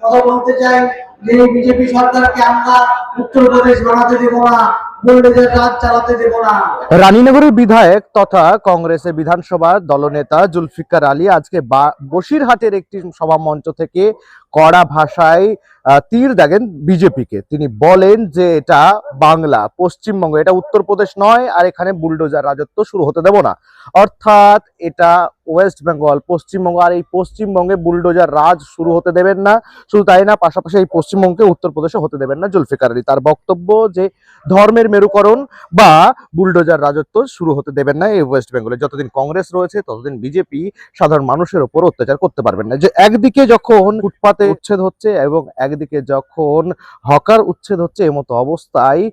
কথা বলতে চাই যে বিজেপি সরকারকে আমরা উত্তরপ্রদেশ বানাতে দেব না, বুলডোজার রাজ চালাতে দেব না। রানীনগরের বিধায়ক তথা কংগ্রেসের বিধানসভা দলনেতা জুলফিকার আলী আজকে বসিরহাটের একটি সভা মঞ্চ থেকে কড়া ভাষায় তীর দাগেন বিজেপিকে। তিনি বলেন যে এটা বাংলা, পশ্চিমবঙ্গ, এটা উত্তরপ্রদেশ নয়, আর এখানে বুলডোজার রাজত্ব শুরু হতে দেব না। অর্থাৎ এটা ওয়েস্ট বেঙ্গল, পশ্চিমবঙ্গ, আর এই পশ্চিমবঙ্গে বুলডোজার রাজ শুরু হতে দেবেন না। শুধু তাই না, পাশাপাশি এই পশ্চিমবঙ্গে উত্তরপ্রদেশে হতে দেবেন না জুলফিকার আলী। তার বক্তব্য যে ধর্মের মেরুকরণ বা বুলডোজার রাজত্ব শুরু হতে দেবেন না এই ওয়েস্ট বেঙ্গলে। যতদিন কংগ্রেস রয়েছে ততদিন বিজেপি সাধারণ মানুষের উপর অত্যাচার করতে পারবেন না। যে একদিকে যখন ফুটপাতে উচ্ছেদ হচ্ছে এবং একদিকে যখন হকার উচ্ছেদ হচ্ছে, এমতো অবস্থায়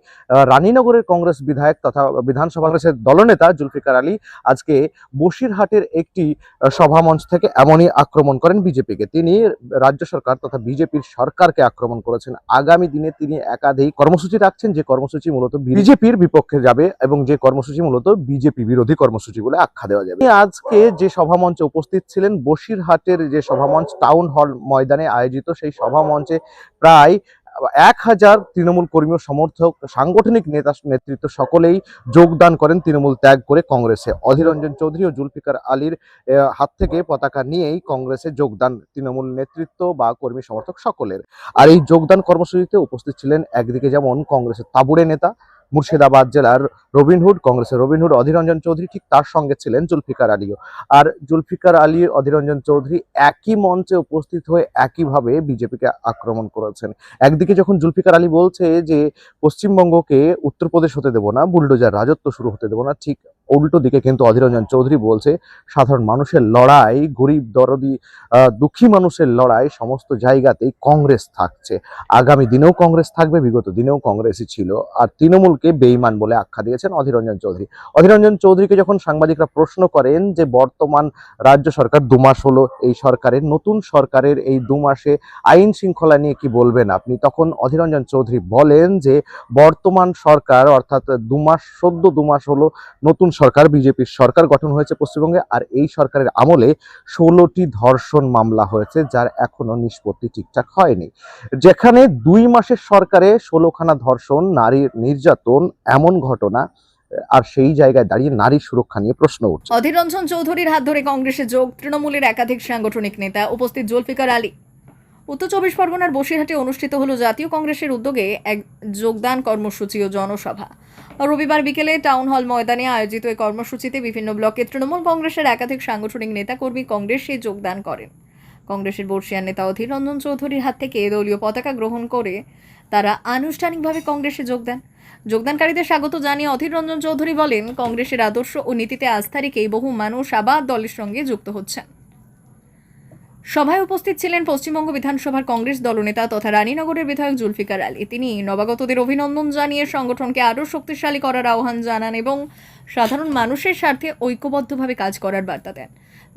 রানীনগরের কংগ্রেস বিধায়ক তথা বিধানসভা কংগ্রেসের দলনেতা জুলফিকার আলী আজকে বসিরহাটের একটি সভামঞ্চ থেকে এমনই আক্রমণ করেন বিজেপিকে। তিনি রাজ্য সরকার তথা বিজেপির সরকারকে আক্রমণ করেছেন। আগামী দিনে তিনি একাধিক কর্মসূচি রাখছেন, যে কর্মসূচি মূলত বিজেপির বিপক্ষে যাবে এবং যে কর্মসূচি মূলত বিজেপি বিরোধী কর্মসূচি বলে আখ্যা দেওয়া যাবে। আজকে যে সভামঞ্চে উপস্থিত ছিলেন, বসিরহাটের যে সভামঞ্চ টাউন হল ময়দানে আয়োজিত, সেই সভামঞ্চে প্রায় 1000 তৃণমূল কর্মী ও সমর্থক, সাংগঠনিক নেতা নেতৃত্ব সকলেই যোগদান করেন তৃণমূল ত্যাগ করে কংগ্রেসে। অধীর রঞ্জন চৌধুরী ও জুলফিকার আলীর হাত থেকে পতাকা নিয়েই কংগ্রেসে যোগদান তৃণমূল নেতৃত্ব বা কর্মী সমর্থক সকলের। আর এই যোগদান কর্মসূচিতে উপস্থিত ছিলেন একদিকে যেমন কংগ্রেসের তাবুড়ে নেতা, মুর্শিদাবাদ জেলার রবিনহুড, কংগ্রেসের রবিনহুড অধীর রঞ্জন চৌধুরী, ঠিক তার সঙ্গে ছিলেন জুলফিকার আলীও। আর জুলফিকার আলী, অধীর রঞ্জন চৌধুরী একই মঞ্চে উপস্থিত হয়ে একইভাবে বিজেপিকে আক্রমণ করেছেন। একদিকে যখন জুলফিকার আলী বলছে যে পশ্চিমবঙ্গকে উত্তরপ্রদেশ হতে দেব না, বুলডোজার রাজত্ব শুরু হতে দেব না, ঠিক উল্টো দিকে কিন্তু অধীর রঞ্জন চৌধুরী বলছে সাধারণ মানুষের লড়াই, গরিব দরদি দুঃখী মানুষের লড়াই সমস্ত জায়গাতেই কংগ্রেস থাকছে। আগামী দিনেও কংগ্রেস থাকবে, বিগত দিনেও কংগ্রেসই ছিল। আর তৃণমূলকে বেঈমান বলে আখ্যা দিয়েছেন অধীর রঞ্জন চৌধুরী। অধীর রঞ্জন চৌধুরীকে যখন সাংবাদিকরা প্রশ্ন করেন যে বর্তমান রাজ্য সরকার 2 মাস হলো, এই সরকারের, নতুন সরকারের এই 2 মাসে আইন শৃঙ্খলা নিয়ে কি বলবেন আপনি, তখন অধীর রঞ্জন চৌধুরী বলেন যে বর্তমান সরকার, অর্থাৎ 2 মাস, সদ্য 2 মাস হলো নতুন সরকার, বিজেপির সরকার গঠন হয়েছে পশ্চিমবঙ্গে, আর এই সরকারের আমলে 16টি ধর্ষণ মামলা হয়েছে, যার এখনো নিষ্পত্তি ঠিকঠাক হয়নি। যেখানে 2 মাসের সরকারে 16খানা ধর্ষণ, নারীর নির্যাতন, এমন ঘটনা, আর সেই জায়গায় দাঁড়িয়ে নারী সুরক্ষা নিয়ে প্রশ্ন উঠছে। অধীর রঞ্জন চৌধুরীর হাত ধরে কংগ্রেসে যোগ তৃণমূলের একাধিক সাংগঠনিক নেতা, উপস্থিত জুলফিকার আলী। উত্তর 24 পরগনার বসিরহাটে অনুষ্ঠিত হলো জাতীয় কংগ্রেসের উদ্যোগে এক যোগদান কর্মসূচি ও জনসভা। রবিবার বিকেলে টাউন হল ময়দানে আয়োজিত এই কর্মসূচিতে বিভিন্ন ব্লকে তৃণমূল কংগ্রেসের একাধিক সাংগঠনিক নেতাকর্মী কংগ্রেসে যোগদান করেন। কংগ্রেসের বর্ষিয়ান নেতা অধীর রঞ্জন চৌধুরীর হাত থেকে দলীয় পতাকা গ্রহণ করে তারা আনুষ্ঠানিকভাবে কংগ্রেসে যোগ দেন। যোগদানকারীদের স্বাগত জানিয়ে অধীর রঞ্জন চৌধুরী বলেন, কংগ্রেসের আদর্শ ও নীতিতে আস্থা রেখেই বহু মানুষ আবার দলের সঙ্গে যুক্ত হচ্ছেন। সভায় উপস্থিত ছিলেন পশ্চিমবঙ্গ বিধানসভার কংগ্রেস দলনেতা তথা রানীনগরের বিধায়ক জুলফিকার আলী। তিনি নবাগতদের অভিনন্দন জানিয়ে সংগঠনকে আরও শক্তিশালী করার আহ্বান জানান এবং সাধারণ মানুষের স্বার্থে ঐক্যবদ্ধভাবে কাজ করার বার্তা দেন।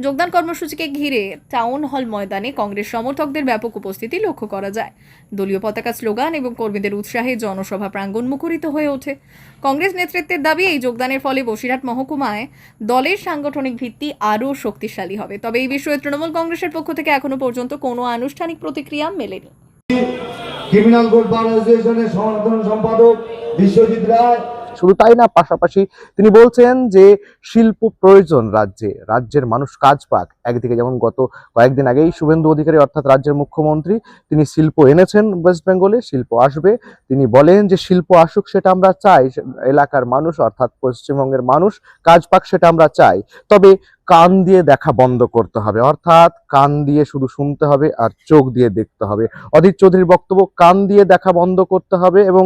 যোগদান কর্মসূচিকে ঘিরে টাউন হল ময়দানে কংগ্রেস সমর্থকদের ব্যাপক উপস্থিতি লক্ষ্য করা যায়। দলীয় পতাকা, স্লোগান এবং কর্মীদের উৎসাহে জনসভা প্রাঙ্গণ মুখরিত হয়ে ওঠে। কংগ্রেস নেতৃত্বের দাবি, এই যোগদানের ফলে বসিরহাট মহকুমায় দলের সাংগঠনিক ভিত্তি আরও শক্তিশালী হবে। তবে এই বিষয়ে তৃণমূল কংগ্রেসের পক্ষ থেকে এখনো পর্যন্ত কোনো আনুষ্ঠানিক প্রতিক্রিয়া মেলেনি। ক্রিমিনাল কোড বার অ্যাসোসিয়েশনের সাধারণ সম্পাদক বিশ্বজিৎ রায়। শুধু তাই না, পাশাপাশি তিনি বলছেন যে শিল্প প্রয়োজন রাজ্যে, রাজ্যের মানুষ কাজ পাক। একদিকে যেমন গত কয়েকদিন আগেই শুভেন্দু অধিকারী অর্থাৎ রাজ্যের মুখ্যমন্ত্রী, তিনি শিল্প এনেছেন ওয়েস্ট বেঙ্গলে, শিল্প আসবে। তিনি বলেন যে শিল্প আসুক, সেটা আমরা চাই, এলাকার মানুষ অর্থাৎ পশ্চিমবঙ্গের মানুষ কাজ পাক, সেটা আমরা চাই। তবে কান দিয়ে দেখা বন্ধ করতে হবে, অর্থাৎ কান দিয়ে শুধু শুনতে হবে আর চোখ দিয়ে দেখতে হবে। অধীর চৌধুরীর বক্তব্য, কান দিয়ে দেখা বন্ধ করতে হবে এবং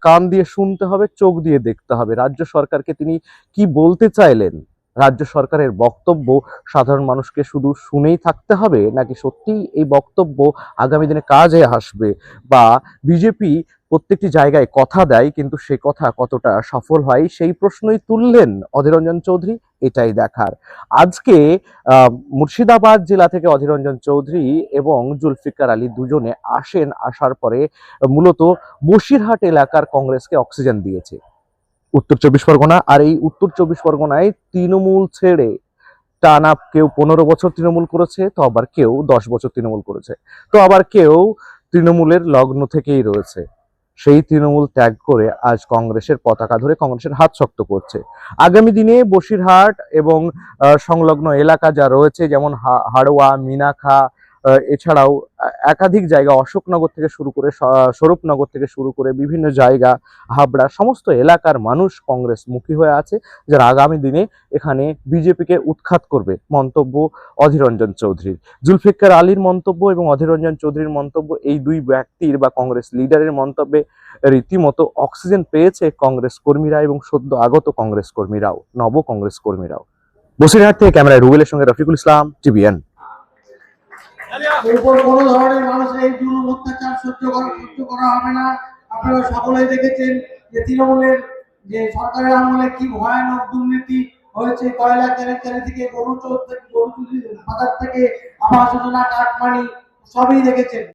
কান দিয়ে শুনতে হবে, চোখ দিয়ে দেখতে হবে। রাজ্য সরকারকে তিনি কি বলতে চাইলেন? রাজ্য সরকারের বক্তব্য সাধারণ মানুষকে শুধু শুনেই থাকতে হবে, নাকি সত্যিই এই বক্তব্য আগামী দিনে কাজে আসবে? বা বিজেপি প্রত্যেকটি জায়গায় কথা দেয়, কিন্তু সে কথা কতটা সফল হয়, সেই প্রশ্নই তুললেন অধীর রঞ্জন চৌধুরী। এটাই দেখার। আজকে মুর্শিদাবাদ জেলা থেকে অধীর রঞ্জন চৌধুরী এবং জুলফিকার আলী দুজনে আসেন, আসার পরে মূলত বসিরহাট এলাকার কংগ্রেসকে অক্সিজেন দিয়েছে উত্তর 24 পরগনা। আর এই উত্তর 24 পরগনায় তৃণমূল ছেড়ে টানা কেউ 15 বছর তৃণমূল করেছে, তো আবার কেউ 10 বছর তৃণমূল করেছে, তো আবার কেউ তৃণমূলের লগ্ন থেকেই রয়েছে। সেই তৃণমূল ত্যাগ করে আজ কংগ্রেসের পতাকা ধরে কংগ্রেসের হাত শক্ত করছে। আগামী দিনে বসিরহাট এবং সংলগ্ন এলাকা যা রয়েছে, যেমন হাড়োয়া, মিনাখা, এছাড়াও একাধিক জায়গা, অশোকনগর থেকে শুরু করে স্বরূপনগর থেকে শুরু করে বিভিন্ন জায়গা, হাবড়া, সমস্ত এলাকার মানুষ কংগ্রেসমুখী হয়ে আছে, যারা আগামী দিনে এখানে বিজেপিকে উৎখাত করবে। মন্তব্য অধীর রঞ্জন চৌধুরীর। জুলফিকার আলীর মন্তব্য এবং অধীর রঞ্জন চৌধুরীর মন্তব্য, এই দুই ব্যক্তির বা কংগ্রেস লিডারের মন্তব্যে রীতিমতো অক্সিজেন পেয়েছে কংগ্রেস কর্মীরা এবং সদ্য আগত কংগ্রেস কর্মীরাও, নব কংগ্রেস কর্মীরাও। বসিরহাট থেকে ক্যামেরায় রুবেলের সঙ্গে রফিকুল ইসলাম, টিভিএন। এরপর কোনো ধরনের মানুষের এই জুলুম অত্যাচার সহ্য করা হবে না। আপনারা সকলেই দেখেছেন যে তৃণমূলের যে সরকারের আমলে কি ভয়ানক দুর্নীতি হয়েছে। কয়লা কেলেঙ্কারি থেকে গরু চোর থেকে গরু চুরি বাজার থেকে আবাস যোজনা, কাটমানি সবই দেখেছেন।